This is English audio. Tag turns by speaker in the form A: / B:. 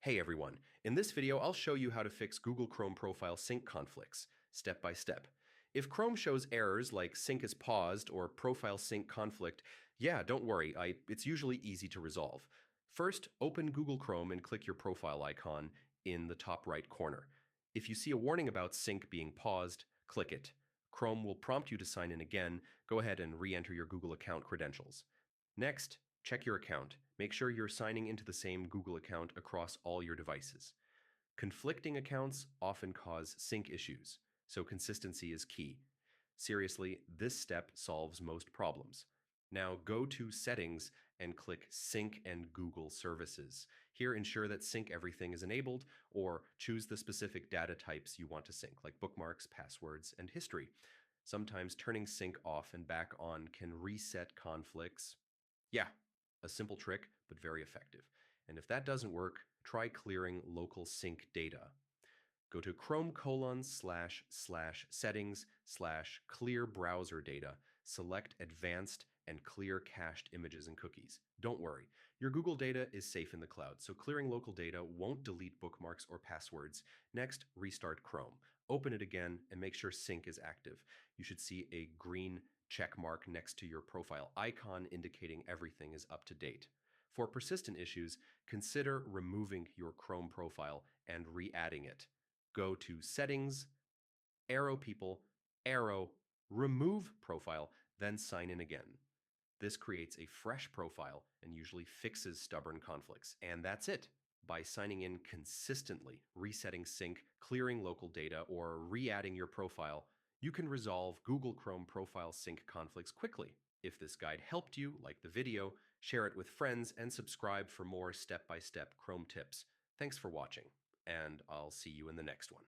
A: Hey everyone, in this video I'll show you how to fix Google Chrome profile sync conflicts, step by step. If Chrome shows errors like sync is paused or profile sync conflict, don't worry, it's usually easy to resolve. First, open Google Chrome and click your profile icon in the top right corner. If you see a warning about sync being paused, click it. Chrome will prompt you to sign in again. Go ahead and re-enter your Google account credentials. Next, check your account. Make sure you're signing into the same Google account across all your devices. Conflicting accounts often cause sync issues, so consistency is key. Seriously, this step solves most problems. Now go to Settings and click Sync and Google Services. Here, ensure that Sync Everything is enabled, or choose the specific data types you want to sync, like bookmarks, passwords, and history. Sometimes turning sync off and back on can reset conflicts. Yeah, a simple trick, but very effective. And if that doesn't work, try clearing local sync data. Go to chrome://settings/clear browser data, select advanced and clear cached images and cookies. Don't worry, your Google data is safe in the cloud, so clearing local data won't delete bookmarks or passwords. Next, restart Chrome. Open it again and make sure sync is active. You should see a green check mark next to your profile icon indicating everything is up to date. For persistent issues, consider removing your Chrome profile and re-adding it. Go to Settings, Arrow People, Arrow, Remove Profile, then sign in again. This creates a fresh profile and usually fixes stubborn conflicts. And that's it. By signing in consistently, resetting sync, clearing local data, or re-adding your profile, you can resolve Google Chrome profile sync conflicts quickly. If this guide helped you, like the video, share it with friends, and subscribe for more step-by-step Chrome tips. Thanks for watching, and I'll see you in the next one.